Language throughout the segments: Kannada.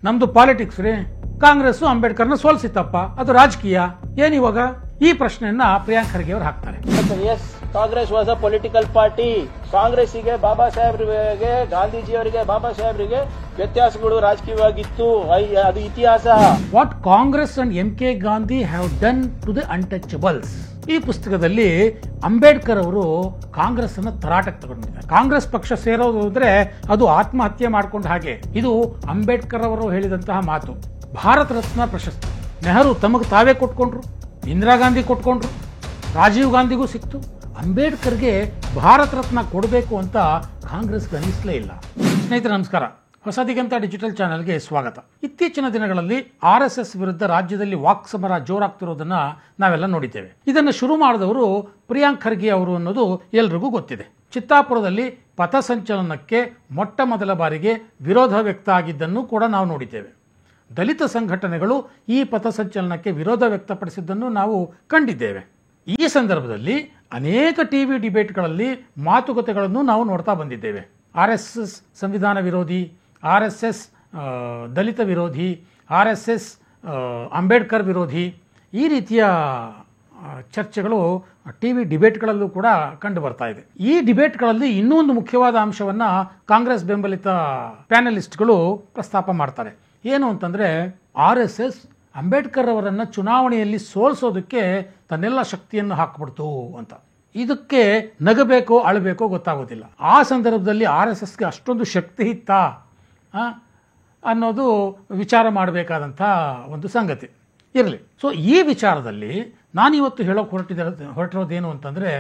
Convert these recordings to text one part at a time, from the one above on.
ನಮ್ದು ಪಾಲಿಟಿಕ್ಸ್ ರೀ. ಕಾಂಗ್ರೆಸ್ ಅಂಬೇಡ್ಕರ್ನ ಸೋಲಿಸಿತ್ತಪ್ಪ, ಅದು ರಾಜಕೀಯ ಏನಿವಾಗ? ಈ ಪ್ರಶ್ನೆಯನ್ನ ಪ್ರಿಯಾಂಕ್ ಖರ್ಗೆ ಅವರು ಹಾಕ್ತಾರೆ. Yes, Congress was a political party. ಕಾಂಗ್ರೆಸ್ಸಿಗೆ ಬಾಬಾ ಸಾಹೇಬ್ರಿಗೆ, ಗಾಂಧೀಜಿಯವರಿಗೆ, ಬಾಬಾ ಸಾಹೇಬ್ರಿಗೆ ವ್ಯತ್ಯಾಸಗಳು ರಾಜಕೀಯವಾಗಿತ್ತು. ಅದು ಇತಿಹಾಸ. What Congress and MK Gandhi have done to the untouchables. ಈ ಪುಸ್ತಕದಲ್ಲಿ ಅಂಬೇಡ್ಕರ್ ಅವರು ಕಾಂಗ್ರೆಸ್ ಅನ್ನ ತರಾಟಕ್ಕೆ ತಗೊಂಡಿದ್ದಾರೆ. ಕಾಂಗ್ರೆಸ್ ಪಕ್ಷ ಸೇರೋದು ಅಂದ್ರೆ ಅದು ಆತ್ಮಹತ್ಯೆ ಮಾಡ್ಕೊಂಡ ಹಾಗೆ. ಇದು ಅಂಬೇಡ್ಕರ್ ಅವರು ಹೇಳಿದಂತಹ ಮಾತು. ಭಾರತ ರತ್ನ ಪ್ರಶಸ್ತಿ ನೆಹರು ತಮಗೆ ತಾವೇ ಕೊಟ್ಕೊಂಡ್ರು, ಇಂದಿರಾ ಗಾಂಧಿ ಕೊಟ್ಕೊಂಡ್ರು, ರಾಜೀವ್ ಗಾಂಧಿಗೂ ಸಿಕ್ತು. ಅಂಬೇಡ್ಕರ್ಗೆ ಭಾರತ ರತ್ನ ಕೊಡಬೇಕು ಅಂತ ಕಾಂಗ್ರೆಸ್ಗೆ ಅನಿಸಲೇ ಇಲ್ಲ. ಸ್ನೇಹಿತರೆ ನಮಸ್ಕಾರ, ಹೊಸ ದಿಗಂತ ಡಿಜಿಟಲ್ ಚಾನೆಲ್ಗೆ ಸ್ವಾಗತ. ಇತ್ತೀಚಿನ ದಿನಗಳಲ್ಲಿ RSS ವಿರುದ್ಧ ರಾಜ್ಯದಲ್ಲಿ ವಾಕ್ಸಮರ ಜೋರಾಗ್ತಿರೋದನ್ನ ನಾವೆಲ್ಲ ನೋಡಿದ್ದೇವೆ. ಇದನ್ನು ಶುರು ಮಾಡಿದವರು ಪ್ರಿಯಾಂಕ್ ಖರ್ಗೆ ಅವರು ಅನ್ನೋದು ಎಲ್ರಿಗೂ ಗೊತ್ತಿದೆ. ಚಿತ್ತಾಪುರದಲ್ಲಿ ಪಥಸಂಚಲನಕ್ಕೆ ಮೊಟ್ಟ ಮೊದಲ ಬಾರಿಗೆ ವಿರೋಧ ವ್ಯಕ್ತ ಆಗಿದ್ದನ್ನು ಕೂಡ ನಾವು ನೋಡಿದ್ದೇವೆ. ದಲಿತ ಸಂಘಟನೆಗಳು ಈ ಪಥಸಂಚಲನಕ್ಕೆ ವಿರೋಧ ವ್ಯಕ್ತಪಡಿಸಿದ್ದನ್ನು ನಾವು ಕಂಡಿದ್ದೇವೆ. ಈ ಸಂದರ್ಭದಲ್ಲಿ ಅನೇಕ TV ಡಿಬೇಟ್ಗಳಲ್ಲಿ ಮಾತುಕತೆಗಳನ್ನು ನಾವು ನೋಡ್ತಾ ಬಂದಿದ್ದೇವೆ. RSS ಸಂವಿಧಾನ ವಿರೋಧಿ, RSS ದಲಿತ ವಿರೋಧಿ, RSS ಅಂಬೇಡ್ಕರ್ ವಿರೋಧಿ, ಈ ರೀತಿಯ ಚರ್ಚೆಗಳು TV ಡಿಬೇಟ್ಗಳಲ್ಲೂ ಕೂಡ ಕಂಡು ಬರ್ತಾ ಇದೆ. ಈ ಡಿಬೇಟ್ಗಳಲ್ಲಿ ಇನ್ನೂ ಒಂದು ಮುಖ್ಯವಾದ ಅಂಶವನ್ನು ಕಾಂಗ್ರೆಸ್ ಬೆಂಬಲಿತ ಪ್ಯಾನಲಿಸ್ಟ್ಗಳು ಪ್ರಸ್ತಾಪ ಮಾಡ್ತಾರೆ. ಏನು ಅಂತಂದರೆ, RSS ಅಂಬೇಡ್ಕರ್ ಅವರನ್ನು ಚುನಾವಣೆಯಲ್ಲಿ ಸೋಲಿಸೋದಕ್ಕೆ ತನ್ನೆಲ್ಲ ಶಕ್ತಿಯನ್ನು ಹಾಕ್ಬಿಡ್ತು ಅಂತ. ಇದಕ್ಕೆ ನಗಬೇಕೋ ಅಳಬೇಕೋ ಗೊತ್ತಾಗೋದಿಲ್ಲ. ಆ ಸಂದರ್ಭದಲ್ಲಿ RSSಗೆ ಅಷ್ಟೊಂದು ಶಕ್ತಿ ಇತ್ತಾ ಅನ್ನೋದು ವಿಚಾರ ಮಾಡಬೇಕಾದಂಥ ಒಂದು ಸಂಗತಿ ಇರಲಿ. ಸೊ ಈ ವಿಚಾರದಲ್ಲಿ ನಾನಿವತ್ತು ಹೊರಟಿರೋದೇನು ಅಂತಂದರೆ,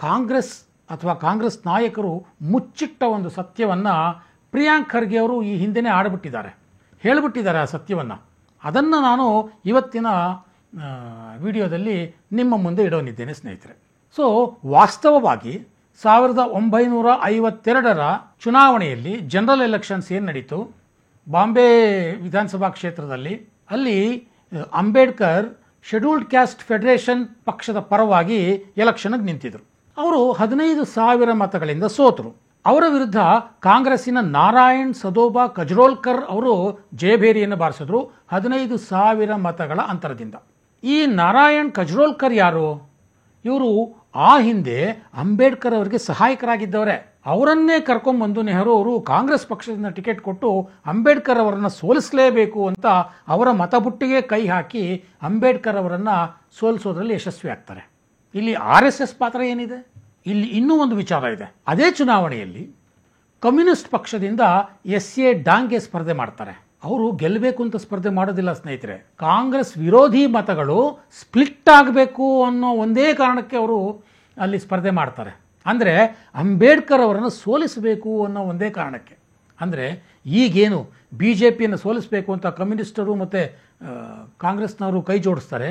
ಕಾಂಗ್ರೆಸ್ ಅಥವಾ ಕಾಂಗ್ರೆಸ್ ನಾಯಕರು ಮುಚ್ಚಿಟ್ಟ ಒಂದು ಸತ್ಯವನ್ನು ಪ್ರಿಯಾಂಕ್ ಖರ್ಗೆ ಅವರು ಈ ಹಿಂದೆನೇ ಆಡ್ಬಿಟ್ಟಿದ್ದಾರೆ, ಹೇಳಿಬಿಟ್ಟಿದ್ದಾರೆ ಆ ಸತ್ಯವನ್ನು. ಅದನ್ನು ನಾನು ಇವತ್ತಿನ ವಿಡಿಯೋದಲ್ಲಿ ನಿಮ್ಮ ಮುಂದೆ ಇಡೋನಿದ್ದೇನೆ ಸ್ನೇಹಿತರೆ. ಸೊ ವಾಸ್ತವವಾಗಿ 1952ರ ಚುನಾವಣೆಯಲ್ಲಿ ಜನರಲ್ ಎಲೆಕ್ಷನ್ಸ್ ಏನು ನಡೀತು ಬಾಂಬೆ ವಿಧಾನಸಭಾ ಕ್ಷೇತ್ರದಲ್ಲಿ, ಅಲ್ಲಿ ಅಂಬೇಡ್ಕರ್ ಶೆಡ್ಯೂಲ್ಡ್ ಕ್ಯಾಸ್ಟ್ ಫೆಡರೇಷನ್ ಪಕ್ಷದ ಪರವಾಗಿ ಎಲೆಕ್ಷನ್ಗೆ ನಿಂತಿದ್ರು. ಅವರು 15,000 ಮತಗಳಿಂದ ಸೋತರು. ಅವರ ವಿರುದ್ಧ ಕಾಂಗ್ರೆಸ್ಸಿನ ನಾರಾಯಣ್ ಸದೋಬಾ ಕಜ್ರೋಲ್ಕರ್ ಅವರು ಜಯಭೇರಿಯನ್ನು ಬಾರಿಸಿದ್ರು 15,000 ಮತಗಳ ಅಂತರದಿಂದ. ಈ ನಾರಾಯಣ್ ಕಜ್ರೋಲ್ಕರ್ ಯಾರು? ಇವರು ಆ ಹಿಂದೆ ಅಂಬೇಡ್ಕರ್ ಅವರಿಗೆ ಸಹಾಯಕರಾಗಿದ್ದವರೇ. ಅವರನ್ನೇ ಕರ್ಕೊಂಡ್ಬಂದು ನೆಹರು ಅವರು ಕಾಂಗ್ರೆಸ್ ಪಕ್ಷದಿಂದ ಟಿಕೆಟ್ ಕೊಟ್ಟು ಅಂಬೇಡ್ಕರ್ ಅವರನ್ನು ಸೋಲಿಸಲೇಬೇಕು ಅಂತ ಅವರ ಮತಬುಟ್ಟಿಗೆ ಕೈ ಹಾಕಿ ಅಂಬೇಡ್ಕರ್ ಅವರನ್ನು ಸೋಲಿಸೋದ್ರಲ್ಲಿ ಯಶಸ್ವಿ ಆಗ್ತಾರೆ. ಇಲ್ಲಿ RSS ಪಾತ್ರ ಏನಿದೆ? ಇಲ್ಲಿ ಇನ್ನೂ ಒಂದು ವಿಚಾರ ಇದೆ. ಅದೇ ಚುನಾವಣೆಯಲ್ಲಿ ಕಮ್ಯುನಿಸ್ಟ್ ಪಕ್ಷದಿಂದ SA ಡಾಂಗೆ ಸ್ಪರ್ಧೆ ಮಾಡ್ತಾರೆ. ಅವರು ಗೆಲ್ಲಬೇಕು ಅಂತ ಸ್ಪರ್ಧೆ ಮಾಡೋದಿಲ್ಲ ಸ್ನೇಹಿತರೆ. ಕಾಂಗ್ರೆಸ್ ವಿರೋಧಿ ಮತಗಳು ಸ್ಪ್ಲಿಟ್ ಆಗಬೇಕು ಅನ್ನೋ ಒಂದೇ ಕಾರಣಕ್ಕೆ ಅವರು ಅಲ್ಲಿ ಸ್ಪರ್ಧೆ ಮಾಡ್ತಾರೆ. ಅಂದರೆ ಅಂಬೇಡ್ಕರ್ ಅವರನ್ನು ಸೋಲಿಸಬೇಕು ಅನ್ನೋ ಒಂದೇ ಕಾರಣಕ್ಕೆ. ಅಂದರೆ ಈಗೇನು BJPಯನ್ನು ಸೋಲಿಸಬೇಕು ಅಂತ ಕಮ್ಯುನಿಸ್ಟರು ಮತ್ತು ಕಾಂಗ್ರೆಸ್ನವರು ಕೈ ಜೋಡಿಸ್ತಾರೆ,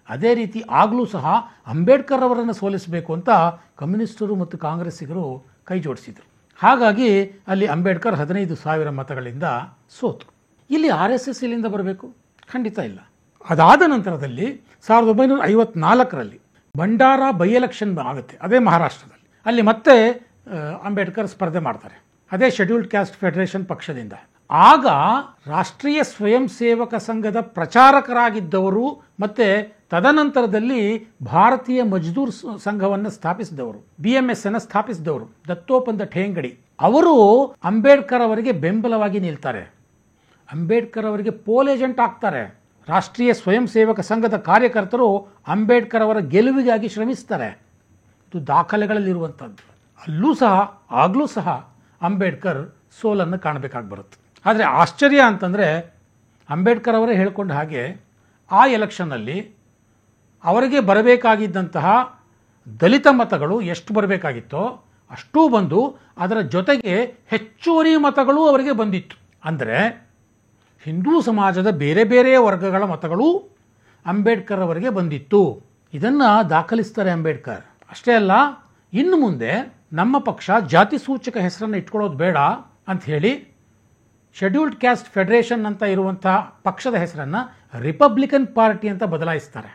ಅದೇ ರೀತಿ ಆಗಲೂ ಸಹ ಅಂಬೇಡ್ಕರ್ ಅವರನ್ನು ಸೋಲಿಸಬೇಕು ಅಂತ ಕಮ್ಯುನಿಸ್ಟರು ಮತ್ತು ಕಾಂಗ್ರೆಸ್ಸಿಗರು ಕೈ ಜೋಡಿಸಿದರು. ಹಾಗಾಗಿ ಅಲ್ಲಿ ಅಂಬೇಡ್ಕರ್ 15,000 ಮತಗಳಿಂದ ಸೋತು. ಇಲ್ಲಿ RSS ಇಲ್ಲಿಂದ ಬರಬೇಕು? ಖಂಡಿತ ಇಲ್ಲ. ಅದಾದ ನಂತರದಲ್ಲಿ 1954ರಲ್ಲಿ ಭಂಡಾರ ಬೈ ಎಲೆಕ್ಷನ್ ಆಗುತ್ತೆ, ಅದೇ ಮಹಾರಾಷ್ಟ್ರದಲ್ಲಿ. ಅಲ್ಲಿ ಮತ್ತೆ ಅಂಬೇಡ್ಕರ್ ಸ್ಪರ್ಧೆ ಮಾಡ್ತಾರೆ, ಅದೇ ಶೆಡ್ಯೂಲ್ಡ್ ಕ್ಯಾಸ್ಟ್ ಫೆಡರೇಷನ್ ಪಕ್ಷದಿಂದ. ಆಗ ರಾಷ್ಟ್ರೀಯ ಸ್ವಯಂ ಸೇವಕ ಸಂಘದ ಪ್ರಚಾರಕರಾಗಿದ್ದವರು ಮತ್ತು ತದನಂತರದಲ್ಲಿ ಭಾರತೀಯ ಮಜ್ದೂರ್ ಸಂಘವನ್ನು ಸ್ಥಾಪಿಸಿದವರು, BMS ಅನ್ನು ಸ್ಥಾಪಿಸಿದವರು ದತ್ತೋಪಂತ ಠೇಂಗಡಿ ಅವರು ಅಂಬೇಡ್ಕರ್ ಅವರಿಗೆ ಬೆಂಬಲವಾಗಿ ನಿಲ್ತಾರೆ. ಅಂಬೇಡ್ಕರ್ ಅವರಿಗೆ ಪೋಲ್ ಏಜೆಂಟ್ ಆಗ್ತಾರೆ. ರಾಷ್ಟ್ರೀಯ ಸ್ವಯಂ ಸೇವಕ ಸಂಘದ ಕಾರ್ಯಕರ್ತರು ಅಂಬೇಡ್ಕರ್ ಅವರ ಗೆಲುವಿಗಾಗಿ ಶ್ರಮಿಸ್ತಾರೆ. ಇದು ದಾಖಲೆಗಳಲ್ಲಿರುವಂಥದ್ದು. ಆಗಲೂ ಸಹ ಅಂಬೇಡ್ಕರ್ ಸೋಲನ್ನು ಕಾಣಬೇಕಾಗಿ ಬರುತ್ತೆ. ಆದರೆ ಆಶ್ಚರ್ಯ ಅಂತಂದರೆ, ಅಂಬೇಡ್ಕರ್ ಅವರೇ ಹೇಳ್ಕೊಂಡ ಹಾಗೆ ಆ ಎಲೆಕ್ಷನ್ನಲ್ಲಿ ಅವರಿಗೆ ಬರಬೇಕಾಗಿದ್ದಂತಹ ದಲಿತ ಮತಗಳು ಎಷ್ಟು ಬರಬೇಕಾಗಿತ್ತೋ ಅಷ್ಟೂ ಬಂದು, ಅದರ ಜೊತೆಗೆ ಹೆಚ್ಚುವರಿ ಮತಗಳು ಅವರಿಗೆ ಬಂದಿತ್ತು. ಅಂದರೆ ಹಿಂದೂ ಸಮಾಜದ ಬೇರೆ ಬೇರೆ ವರ್ಗಗಳ ಮತಗಳು ಅಂಬೇಡ್ಕರ್ ಅವರಿಗೆ ಬಂದಿತ್ತು. ಇದನ್ನು ದಾಖಲಿಸ್ತಾರೆ ಅಂಬೇಡ್ಕರ್. ಅಷ್ಟೇ ಅಲ್ಲ, ಇನ್ನು ಮುಂದೆ ನಮ್ಮ ಪಕ್ಷ ಜಾತಿ ಸೂಚಕ ಹೆಸರನ್ನು ಇಟ್ಕೊಳ್ಳೋದು ಬೇಡ ಅಂತ ಹೇಳಿ ಶೆಡ್ಯೂಲ್ಡ್ ಕ್ಯಾಸ್ಟ್ ಫೆಡರೇಷನ್ ಅಂತ ಇರುವಂಥ ಪಕ್ಷದ ಹೆಸರನ್ನು ರಿಪಬ್ಲಿಕನ್ ಪಾರ್ಟಿ ಅಂತ ಬದಲಾಯಿಸ್ತಾರೆ.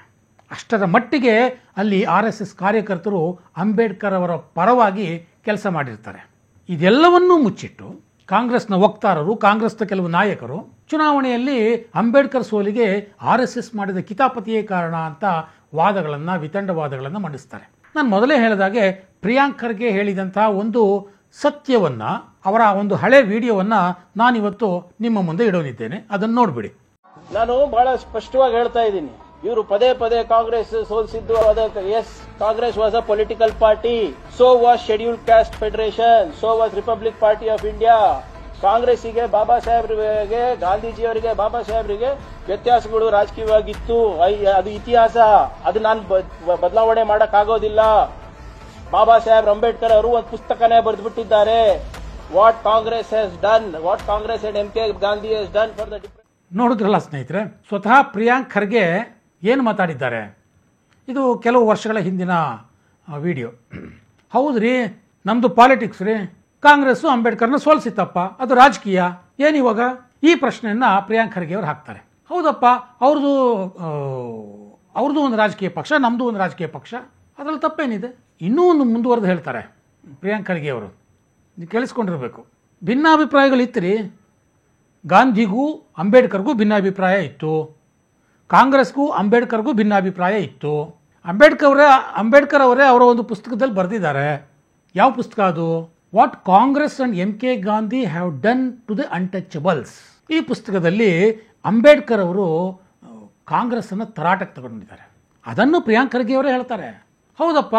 ಅಷ್ಟರ ಮಟ್ಟಿಗೆ ಅಲ್ಲಿ RSS ಕಾರ್ಯಕರ್ತರು ಅಂಬೇಡ್ಕರ್ ಅವರ ಪರವಾಗಿ ಕೆಲಸ ಮಾಡಿರ್ತಾರೆ. ಇದೆಲ್ಲವನ್ನೂ ಮುಚ್ಚಿಟ್ಟು ಕಾಂಗ್ರೆಸ್ನ ವಕ್ತಾರರು, ಕಾಂಗ್ರೆಸ್ನ ಕೆಲವು ನಾಯಕರು ಚುನಾವಣೆಯಲ್ಲಿ ಅಂಬೇಡ್ಕರ್ ಸೋಲಿಗೆ RSS ಮಾಡಿದ ಕಿತಾಪತಿಯೇ ಕಾರಣ ಅಂತ ವಾದಗಳನ್ನು, ವಿತಂಡವಾದಗಳನ್ನು ಮಂಡಿಸ್ತಾರೆ. ನಾನು ಮೊದಲೇ ಹೇಳಿದಾಗೆ ಪ್ರಿಯಾಂಕ್ ಖರ್ಗೆ ಹೇಳಿದಂತಹ ಒಂದು ಸತ್ಯವನ್ನ, ಅವರ ಒಂದು ಹಳೆ ವಿಡಿಯೋವನ್ನ ನಾನಿವತ್ತು ನಿಮ್ಮ ಮುಂದೆ ಇಡೋನಿದ್ದೇನೆ. ಅದನ್ನು ನೋಡ್ಬಿಡಿ. ನಾನು ಬಹಳ ಸ್ಪಷ್ಟವಾಗಿ ಹೇಳ್ತಾ ಇದ್ದೀನಿ, ಇವರು ಪದೇ ಪದೇ ಕಾಂಗ್ರೆಸ್ ಸೋಲಿಸಿದ್ದು ಅದಕ್ಕೆ. Yes, Congress was a political party, so was Scheduled Caste Federation, so was Republic Party of India. ಕಾಂಗ್ರೆಸ್ಸಿಗೆ ಬಾಬಾ ಸಾಹೇಬ್ರಿಗೆ, ಗಾಂಧೀಜಿಯವರಿಗೆ, ಬಾಬಾ ಸಾಹೇಬ್ರಿಗೆ ವ್ಯತ್ಯಾಸಗಳು ರಾಜಕೀಯವಾಗಿತ್ತು. ಅದು ಇತಿಹಾಸ, ಅದು ನಾನು ಬದಲಾವಣೆ ಮಾಡಕ್ ಆಗೋದಿಲ್ಲ. ಬಾಬಾ ಸಾಹೇಬ್ ಅಂಬೇಡ್ಕರ್ ಅವರು ಒಂದು ಪುಸ್ತಕನೇ ಬರೆದ್ಬಿಟ್ಟಿದ್ದಾರೆ, what Congress has done, what Congress and MK Gandhi has done for the different. ನೋಡಿದ್ರಲ್ಲ ಸ್ನೇಹಿತರೆ, ಸ್ವತಃ ಪ್ರಿಯಾಂಕ್ ಖರ್ಗೆ ಏನು ಮಾತಾಡಿದ್ದಾರೆ. ಇದು ಕೆಲವು ವರ್ಷಗಳ ಹಿಂದಿನ ವಿಡಿಯೋ. ಹೌದ್ರಿ, ನಮ್ದು ಪಾಲಿಟಿಕ್ಸ್ ರೀ, ಕಾಂಗ್ರೆಸ್ಸು ಅಂಬೇಡ್ಕರ್ನ ಸೋಲಿಸಿತ್ತಪ್ಪ, ಅದು ರಾಜಕೀಯ ಏನಿವಾಗ, ಈ ಪ್ರಶ್ನೆಯನ್ನ ಪ್ರಿಯಾಂಕ್ ಖರ್ಗೆ ಅವರು ಹಾಕ್ತಾರೆ. ಹೌದಪ್ಪ, ಅವ್ರದ್ದು ಒಂದು ರಾಜಕೀಯ ಪಕ್ಷ, ನಮ್ದು ಒಂದು ರಾಜಕೀಯ ಪಕ್ಷ, ಅದರಲ್ಲಿ ತಪ್ಪೇನಿದೆ. ಇನ್ನೂ ಒಂದು ಮುಂದುವರೆದು ಹೇಳ್ತಾರೆ ಪ್ರಿಯಾಂಕ್ ಖರ್ಗೆ ಅವರು, ನೀವು ಕೇಳಿಸ್ಕೊಂಡಿರ್ಬೇಕು. ಭಿನ್ನಾಭಿಪ್ರಾಯಗಳಿತ್ತು ರೀ, ಗಾಂಧಿಗೂ ಅಂಬೇಡ್ಕರ್ಗೂ ಭಿನ್ನಾಭಿಪ್ರಾಯ ಇತ್ತು, ಕಾಂಗ್ರೆಸ್ಗೂ ಅಂಬೇಡ್ಕರ್ಗೂ ಭಿನ್ನಾಭಿಪ್ರಾಯ ಇತ್ತು. ಅಂಬೇಡ್ಕರ್ ಅವರೇ ಅವರ ಒಂದು ಪುಸ್ತಕದಲ್ಲಿ ಬರೆದಿದ್ದಾರೆ. ಯಾವ ಪುಸ್ತಕ ಅದು? What Congress and MK Gandhi have done to the untouchables. ಈ ಪುಸ್ತಕದಲ್ಲಿ ಅಂಬೇಡ್ಕರ್ ಅವರು ಕಾಂಗ್ರೆಸ್ಸನ್ನು ತರಾಟಕ್ಕೆ ತಗೊಂಡಿದ್ದಾರೆ. ಅದನ್ನು ಪ್ರಿಯಾಂಕ್ ಖರ್ಗೆ ಅವರೇ ಹೇಳ್ತಾರೆ. ಹೌದಪ್ಪ,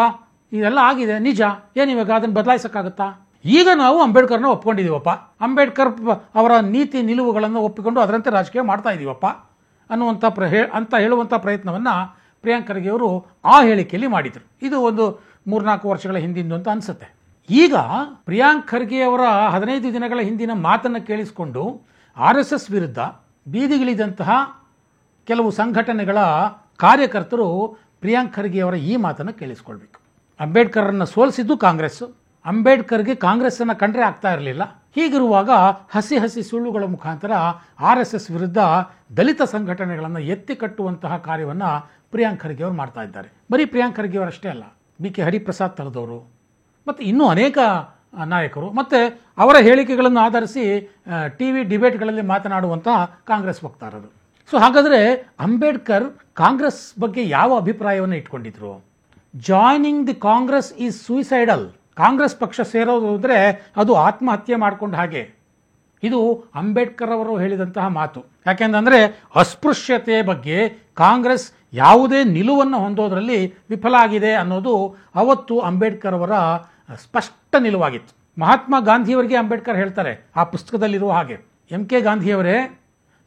ಇದೆಲ್ಲ ಆಗಿದೆ ನಿಜ, ಏನಿವಾಗ ಅದನ್ನು ಬದಲಾಯಿಸೋಕ್ಕಾಗತ್ತಾ? ಈಗ ನಾವು ಅಂಬೇಡ್ಕರ್ನ ಒಪ್ಕೊಂಡಿದ್ದೀವಪ್ಪ, ಅಂಬೇಡ್ಕರ್ ಅವರ ನೀತಿ ನಿಲುವುಗಳನ್ನು ಒಪ್ಪಿಕೊಂಡು ಅದರಂತೆ ರಾಜಕೀಯ ಮಾಡ್ತಾ ಇದ್ದೀವಪ್ಪ ಅಂತ ಹೇಳುವಂಥ ಪ್ರಯತ್ನವನ್ನು ಪ್ರಿಯಾಂಕ್ ಖರ್ಗೆ ಅವರು ಆ ಹೇಳಿಕೆಯಲ್ಲಿ ಮಾಡಿದರು. ಇದು ಒಂದು 3-4 ವರ್ಷಗಳ ಹಿಂದಿಂದು ಅಂತ ಅನಿಸುತ್ತೆ. ಈಗ ಪ್ರಿಯಾಂಕ್ ಖರ್ಗೆ ಅವರ 15 ದಿನಗಳ ಹಿಂದಿನ ಮಾತನ್ನು ಕೇಳಿಸಿಕೊಂಡು RSS ವಿರುದ್ಧ ಬೀದಿಗಿಳಿದಂತಹ ಕೆಲವು ಸಂಘಟನೆಗಳ ಕಾರ್ಯಕರ್ತರು ಪ್ರಿಯಾಂಕ್ ಖರ್ಗೆ ಅವರ ಈ ಮಾತನ್ನು ಕೇಳಿಸ್ಕೊಳ್ಬೇಕು. ಅಂಬೇಡ್ಕರನ್ನು ಸೋಲಿಸಿದ್ದು ಕಾಂಗ್ರೆಸ್ಸು, ಅಂಬೇಡ್ಕರ್ಗೆ ಕಾಂಗ್ರೆಸ್ಸನ್ನು ಕಂಡ್ರೆ ಆಗ್ತಾ ಇರಲಿಲ್ಲ. ಹೀಗಿರುವಾಗ ಹಸಿ ಸುಳ್ಳುಗಳ ಮುಖಾಂತರ RSS ವಿರುದ್ಧ ದಲಿತ ಸಂಘಟನೆಗಳನ್ನು ಎತ್ತಿ ಕಟ್ಟುವಂತಹ ಕಾರ್ಯವನ್ನು ಪ್ರಿಯಾಂಕ್ ಖರ್ಗೆ ಅವರು ಮಾಡ್ತಾ ಇದ್ದಾರೆ. ಬರೀ ಪ್ರಿಯಾಂಕ್ ಖರ್ಗೆ ಅವರಷ್ಟೇ ಅಲ್ಲ, BK ಹರಿಪ್ರಸಾದ್ ತರದವರು ಮತ್ತು ಇನ್ನೂ ಅನೇಕ ನಾಯಕರು ಮತ್ತು ಅವರ ಹೇಳಿಕೆಗಳನ್ನು ಆಧರಿಸಿ TV ಡಿಬೇಟ್ಗಳಲ್ಲಿ ಮಾತನಾಡುವಂತಹ ಕಾಂಗ್ರೆಸ್ ವಕ್ತಾರರು. ಸೊ ಹಾಗಾದರೆ ಅಂಬೇಡ್ಕರ್ ಕಾಂಗ್ರೆಸ್ ಬಗ್ಗೆ ಯಾವ ಅಭಿಪ್ರಾಯವನ್ನು ಇಟ್ಕೊಂಡಿದ್ರು? Joining the Congress is suicidal. Congress ಪಕ್ಷ ಸೇರೋದು ಅಂದರೆ ಅದು ಆತ್ಮಹತ್ಯೆ ಮಾಡಿಕೊಂಡ ಹಾಗೆ. ಇದು ಅಂಬೇಡ್ಕರ್ ಅವರು ಹೇಳಿದಂತಹ ಮಾತು. ಯಾಕೆಂದರೆ ಅಸ್ಪೃಶ್ಯತೆ ಬಗ್ಗೆ ಕಾಂಗ್ರೆಸ್ ಯಾವುದೇ ನಿಲುವನ್ನು ಹೊಂದೋದ್ರಲ್ಲಿ ವಿಫಲ ಆಗಿದೆ ಅನ್ನೋದು ಅವತ್ತು ಅಂಬೇಡ್ಕರ್ ಅವರ ಸ್ಪಷ್ಟ ನಿಲುವಾಗಿತ್ತು. ಮಹಾತ್ಮ ಗಾಂಧಿಯವರಿಗೆ ಅಂಬೇಡ್ಕರ್ ಹೇಳ್ತಾರೆ ಆ ಪುಸ್ತಕದಲ್ಲಿರುವ ಹಾಗೆ, MK ಗಾಂಧಿಯವರೇ,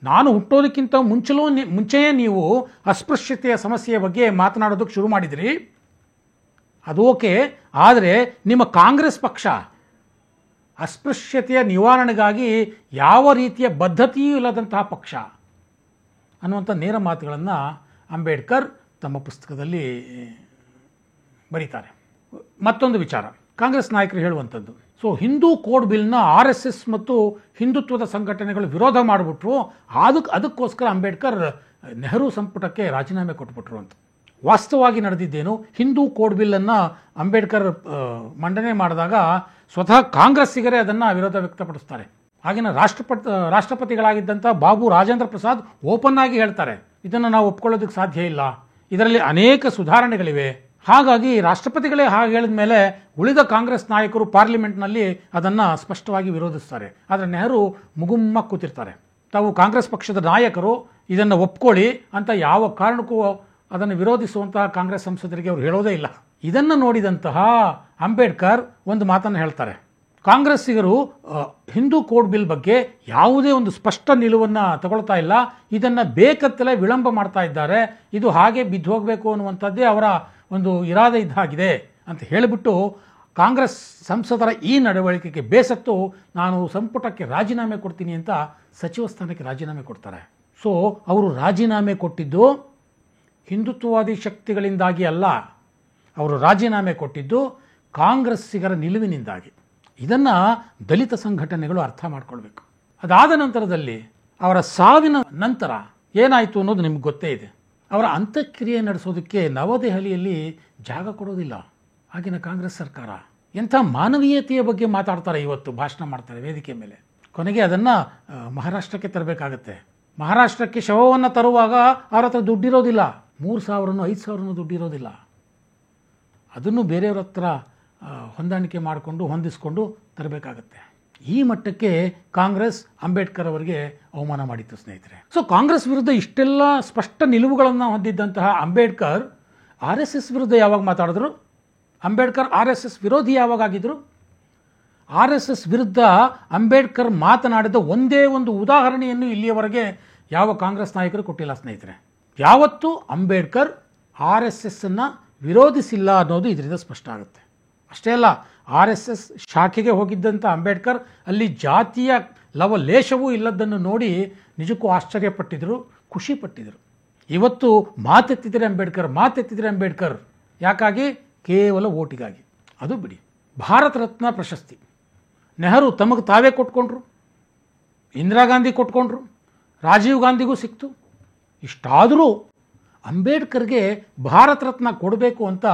ನಾನು ಹುಟ್ಟೋದಕ್ಕಿಂತ ಮುಂಚೆಯೇ ನೀವು ಅಸ್ಪೃಶ್ಯತೆಯ ಸಮಸ್ಯೆಯ ಬಗ್ಗೆ ಮಾತನಾಡೋದಕ್ಕೆ ಶುರು ಮಾಡಿದಿರಿ, ಅದು ಓಕೆ, ಆದರೆ ನಿಮ್ಮ ಕಾಂಗ್ರೆಸ್ ಪಕ್ಷ ಅಸ್ಪೃಶ್ಯತೆಯ ನಿವಾರಣೆಗಾಗಿ ಯಾವ ರೀತಿಯ ಬದ್ಧತೆಯೂ ಇಲ್ಲದಂತಹ ಪಕ್ಷ ಅನ್ನುವಂಥ ನೇರ ಮಾತುಗಳನ್ನು ಅಂಬೇಡ್ಕರ್ ತಮ್ಮ ಪುಸ್ತಕದಲ್ಲಿ ಬರೀತಾರೆ. ಮತ್ತೊಂದು ವಿಚಾರ ಕಾಂಗ್ರೆಸ್ ನಾಯಕರು ಹೇಳುವಂಥದ್ದು, ಸೊ ಹಿಂದೂ ಕೋಡ್ ಬಿಲ್ನ RSS ಮತ್ತು ಹಿಂದುತ್ವದ ಸಂಘಟನೆಗಳು ವಿರೋಧ ಮಾಡಿಬಿಟ್ರು, ಅದಕ್ಕೋಸ್ಕರ ಅಂಬೇಡ್ಕರ್ ನೆಹರು ಸಂಪುಟಕ್ಕೆ ರಾಜೀನಾಮೆ ಕೊಟ್ಬಿಟ್ರು ಅಂತ. ವಾಸ್ತವವಾಗಿ ನಡೆದಿದ್ದೇನು? ಹಿಂದೂ ಕೋಡ್ ಬಿಲ್ಲನ್ನು ಅಂಬೇಡ್ಕರ್ ಮಂಡನೆ ಮಾಡಿದಾಗ ಸ್ವತಃ ಕಾಂಗ್ರೆಸ್ಸಿಗರೇ ಅದನ್ನು ವಿರೋಧ ವ್ಯಕ್ತಪಡಿಸ್ತಾರೆ. ಆಗಿನ ರಾಷ್ಟ್ರಪತಿಗಳಾಗಿದ್ದಂಥ ಬಾಬು ರಾಜೇಂದ್ರ ಪ್ರಸಾದ್ ಓಪನ್ ಆಗಿ ಹೇಳ್ತಾರೆ, ಇದನ್ನು ನಾವು ಒಪ್ಕೊಳ್ಳೋದಕ್ಕೆ ಸಾಧ್ಯ ಇಲ್ಲ, ಇದರಲ್ಲಿ ಅನೇಕ ಸುಧಾರಣೆಗಳಿವೆ. ಹಾಗಾಗಿ ರಾಷ್ಟ್ರಪತಿಗಳೇ ಹಾಗೆ ಹೇಳಿದ ಮೇಲೆ ಉಳಿದ ಕಾಂಗ್ರೆಸ್ ನಾಯಕರು ಪಾರ್ಲಿಮೆಂಟ್ನಲ್ಲಿ ಅದನ್ನು ಸ್ಪಷ್ಟವಾಗಿ ವಿರೋಧಿಸ್ತಾರೆ. ಆದರೆ ನೆಹರು ಮುಗುಮ್ಮ ಕೂತಿರ್ತಾರೆ. ತಾವು ಕಾಂಗ್ರೆಸ್ ಪಕ್ಷದ ನಾಯಕರು ಇದನ್ನು ಒಪ್ಕೊಳ್ಳಿ ಅಂತ ಯಾವ ಕಾರಣಕ್ಕೂ ಅದನ್ನು ವಿರೋಧಿಸುವಂತಹ ಕಾಂಗ್ರೆಸ್ ಸಂಸದರಿಗೆ ಅವರು ಹೇಳೋದೇ ಇಲ್ಲ. ಇದನ್ನು ನೋಡಿದಂತಹ ಅಂಬೇಡ್ಕರ್ ಒಂದು ಮಾತನ್ನು ಹೇಳ್ತಾರೆ, ಕಾಂಗ್ರೆಸ್ಸಿಗರು ಹಿಂದೂ ಕೋಡ್ ಬಿಲ್ ಬಗ್ಗೆ ಯಾವುದೇ ಒಂದು ಸ್ಪಷ್ಟ ನಿಲುವನ್ನು ತಗೊಳ್ತಾ ಇಲ್ಲ, ಇದನ್ನು ಬೇಕತ್ತಲೇ ವಿಳಂಬ ಮಾಡ್ತಾ ಇದ್ದಾರೆ, ಇದು ಹಾಗೆ ಬಿದ್ದು ಹೋಗಬೇಕು ಅನ್ನುವಂಥದ್ದೇ ಅವರ ಒಂದು ಇರಾದೆ ಇದ್ದಾಗಿದೆ ಅಂತ ಹೇಳಿಬಿಟ್ಟು ಕಾಂಗ್ರೆಸ್ ಸಂಸದರ ಈ ನಡವಳಿಕೆಗೆ ಬೇಸತ್ತು ನಾನು ಸಂಪುಟಕ್ಕೆ ರಾಜೀನಾಮೆ ಕೊಡ್ತೀನಿ ಅಂತ ಸಚಿವ ಸ್ಥಾನಕ್ಕೆ ರಾಜೀನಾಮೆ ಕೊಡ್ತಾರೆ. ಸೊ ಅವರು ರಾಜೀನಾಮೆ ಕೊಟ್ಟಿದ್ದು ಹಿಂದುತ್ವವಾದಿ ಶಕ್ತಿಗಳಿಂದಾಗಿ ಅಲ್ಲ, ಅವರು ರಾಜೀನಾಮೆ ಕೊಟ್ಟಿದ್ದು ಕಾಂಗ್ರೆಸ್ಸಿಗರ ನಿಲುವಿನಿಂದಾಗಿ. ಇದನ್ನು ದಲಿತ ಸಂಘಟನೆಗಳು ಅರ್ಥ ಮಾಡ್ಕೊಳ್ಬೇಕು. ಅದಾದ ನಂತರದಲ್ಲಿ ಅವರ ಸಾವಿನ ನಂತರ ಏನಾಯಿತು ಅನ್ನೋದು ನಿಮ್ಗೆ ಗೊತ್ತೇ ಇದೆ. ಅವರ ಅಂತ್ಯಕ್ರಿಯೆ ನಡೆಸೋದಕ್ಕೆ ನವದೆಹಲಿಯಲ್ಲಿ ಜಾಗ ಕೊಡೋದಿಲ್ಲ ಆಗಿನ ಕಾಂಗ್ರೆಸ್ ಸರ್ಕಾರ. ಎಂಥ ಮಾನವೀಯತೆಯ ಬಗ್ಗೆ ಮಾತಾಡ್ತಾರೆ, ಇವತ್ತು ಭಾಷಣ ಮಾಡ್ತಾರೆ ವೇದಿಕೆ ಮೇಲೆ. ಕೊನೆಗೆ ಅದನ್ನು ಮಹಾರಾಷ್ಟ್ರಕ್ಕೆ ತರಬೇಕಾಗತ್ತೆ. ಮಹಾರಾಷ್ಟ್ರಕ್ಕೆ ಶವವನ್ನು ತರುವಾಗ ಅವ್ರ ಹತ್ರ ದುಡ್ಡಿರೋದಿಲ್ಲ, 3,000 5,000 ದುಡ್ಡಿರೋದಿಲ್ಲ. ಅದನ್ನು ಬೇರೆಯವ್ರ ಹತ್ರ ಹೊಂದಾಣಿಕೆ ಮಾಡಿಕೊಂಡು ಹೊಂದಿಸ್ಕೊಂಡು ತರಬೇಕಾಗತ್ತೆ. ಈ ಮಟ್ಟಕ್ಕೆ ಕಾಂಗ್ರೆಸ್ ಅಂಬೇಡ್ಕರ್ ಅವರಿಗೆ ಅವಮಾನ ಮಾಡಿತ್ತು ಸ್ನೇಹಿತರೆ. ಸೊ ಕಾಂಗ್ರೆಸ್ ವಿರುದ್ಧ ಇಷ್ಟೆಲ್ಲ ಸ್ಪಷ್ಟ ನಿಲುವುಗಳನ್ನು ಹೊಂದಿದ್ದಂತಹ ಅಂಬೇಡ್ಕರ್ RSS ವಿರುದ್ಧ ಯಾವಾಗ ಮಾತಾಡಿದ್ರು? ಅಂಬೇಡ್ಕರ್ RSS ವಿರೋಧಿ ಯಾವಾಗ ಆಗಿದ್ರು? RSS ವಿರುದ್ಧ ಅಂಬೇಡ್ಕರ್ ಮಾತನಾಡಿದ ಒಂದೇ ಒಂದು ಉದಾಹರಣೆಯನ್ನು ಇಲ್ಲಿಯವರೆಗೆ ಯಾವ ಕಾಂಗ್ರೆಸ್ ನಾಯಕರು ಕೊಟ್ಟಿಲ್ಲ ಸ್ನೇಹಿತರೆ. ಯಾವತ್ತೂ ಅಂಬೇಡ್ಕರ್ RSSನ್ನು ವಿರೋಧಿಸಿಲ್ಲ ಅನ್ನೋದು ಇದರಿಂದ ಸ್ಪಷ್ಟ ಆಗುತ್ತೆ. ಅಷ್ಟೇ ಅಲ್ಲ, RSS ಶಾಖೆಗೆ ಹೋಗಿದ್ದಂಥ ಅಂಬೇಡ್ಕರ್ ಅಲ್ಲಿ ಜಾತಿಯ ಲವಲೇಶವೂ ಇಲ್ಲದನ್ನು ನೋಡಿ ನಿಜಕ್ಕೂ ಆಶ್ಚರ್ಯಪಟ್ಟಿದ್ರು, ಖುಷಿಪಟ್ಟಿದ್ರು. ಇವತ್ತು ಮಾತೆತ್ತಿದ್ರೆ ಅಂಬೇಡ್ಕರ್ ಯಾಕಾಗಿ? ಕೇವಲ ಓಟಿಗಾಗಿ. ಅದು ಬಿಡಿ, ಭಾರತ ರತ್ನ ಪ್ರಶಸ್ತಿ ನೆಹರು ತಮಗೆ ತಾವೇ ಕೊಟ್ಕೊಂಡ್ರು, ಇಂದಿರಾ ಗಾಂಧಿ ಕೊಟ್ಕೊಂಡ್ರು, ರಾಜೀವ್ ಗಾಂಧಿಗೂ ಸಿಕ್ತು. ಇಷ್ಟಾದರೂ ಅಂಬೇಡ್ಕರ್ಗೆ ಭಾರತ ರತ್ನ ಕೊಡಬೇಕು ಅಂತ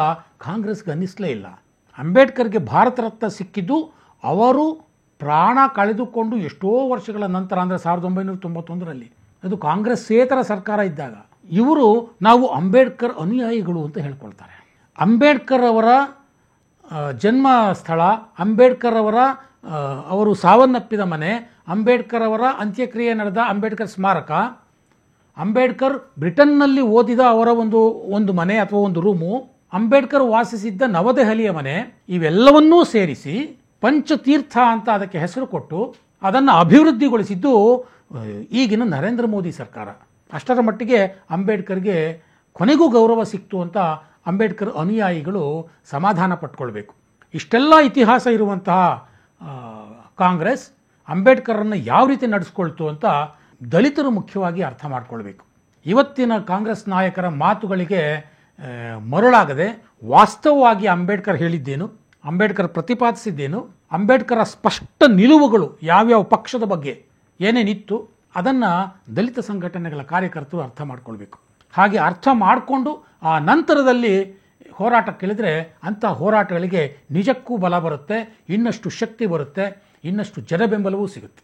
ಕಾಂಗ್ರೆಸ್ಗೆ ಅನ್ನಿಸಲೇ ಇಲ್ಲ. ಅಂಬೇಡ್ಕರ್ಗೆ ಭಾರತ ರತ್ನ ಸಿಕ್ಕಿದ್ದು ಅವರು ಪ್ರಾಣ ಕಳೆದುಕೊಂಡು ಎಷ್ಟೋ ವರ್ಷಗಳ ನಂತರ, ಅಂದರೆ 1991ರಲ್ಲಿ, ಅದು ಕಾಂಗ್ರೆಸ್ಸೇತರ ಸರ್ಕಾರ ಇದ್ದಾಗ. ಇವರು ನಾವು ಅಂಬೇಡ್ಕರ್ ಅನುಯಾಯಿಗಳು ಅಂತ ಹೇಳ್ಕೊಳ್ತಾರೆ. ಅಂಬೇಡ್ಕರ್ ಅವರ ಜನ್ಮ ಸ್ಥಳ, ಅಂಬೇಡ್ಕರ್ ಅವರು ಸಾವನ್ನಪ್ಪಿದ ಮನೆ, ಅಂಬೇಡ್ಕರ್ ಅವರ ಅಂತ್ಯಕ್ರಿಯೆ ನಡೆದ ಅಂಬೇಡ್ಕರ್ ಸ್ಮಾರಕ, ಅಂಬೇಡ್ಕರ್ ಬ್ರಿಟನ್ನಲ್ಲಿ ಓದಿದ ಅವರ ಒಂದು ಮನೆ ಅಥವಾ ಒಂದು ರೂಮು, ಅಂಬೇಡ್ಕರ್ ವಾಸಿಸಿದ್ದ ನವದೆಹಲಿಯ ಮನೆ, ಇವೆಲ್ಲವನ್ನೂ ಸೇರಿಸಿ ಪಂಚತೀರ್ಥ ಅಂತ ಅದಕ್ಕೆ ಹೆಸರು ಕೊಟ್ಟು ಅದನ್ನು ಅಭಿವೃದ್ಧಿಗೊಳಿಸಿದ್ದು ಈಗಿನ ನರೇಂದ್ರ ಮೋದಿ ಸರ್ಕಾರ. ಅಷ್ಟರ ಮಟ್ಟಿಗೆ ಅಂಬೇಡ್ಕರ್ಗೆ ಕೊನೆಗೂ ಗೌರವ ಸಿಕ್ತು ಅಂತ ಅಂಬೇಡ್ಕರ್ ಅನುಯಾಯಿಗಳು ಸಮಾಧಾನ ಪಟ್ಕೊಳ್ಬೇಕು. ಇಷ್ಟೆಲ್ಲ ಇತಿಹಾಸ ಇರುವಂತಹ ಕಾಂಗ್ರೆಸ್ ಅಂಬೇಡ್ಕರನ್ನು ಯಾವ ರೀತಿ ನಡೆಸ್ಕೊಳ್ತು ಅಂತ ದಲಿತರು ಮುಖ್ಯವಾಗಿ ಅರ್ಥ ಮಾಡ್ಕೊಳ್ಬೇಕು. ಇವತ್ತಿನ ಕಾಂಗ್ರೆಸ್ ನಾಯಕರ ಮಾತುಗಳಿಗೆ ಮರುಳಾಗದೆ ವಾಸ್ತವವಾಗಿ ಅಂಬೇಡ್ಕರ್ ಹೇಳಿದ್ದೇನು, ಅಂಬೇಡ್ಕರ್ ಪ್ರತಿಪಾದಿಸಿದ್ದೇನು, ಅಂಬೇಡ್ಕರ ಸ್ಪಷ್ಟ ನಿಲುವುಗಳು ಯಾವ್ಯಾವ ಪಕ್ಷದ ಬಗ್ಗೆ ಏನೇನಿತ್ತು ಅದನ್ನು ದಲಿತ ಸಂಘಟನೆಗಳ ಕಾರ್ಯಕರ್ತರು ಅರ್ಥ ಮಾಡ್ಕೊಳ್ಬೇಕು. ಹಾಗೆ ಅರ್ಥ ಮಾಡಿಕೊಂಡು ಆ ನಂತರದಲ್ಲಿ ಹೋರಾಟಕ್ಕಿಳಿದ್ರೆ ಅಂಥ ಹೋರಾಟಗಳಿಗೆ ನಿಜಕ್ಕೂ ಬಲ ಬರುತ್ತೆ, ಇನ್ನಷ್ಟು ಶಕ್ತಿ ಬರುತ್ತೆ, ಇನ್ನಷ್ಟು ಜನಬೆಂಬಲವೂ ಸಿಗುತ್ತೆ.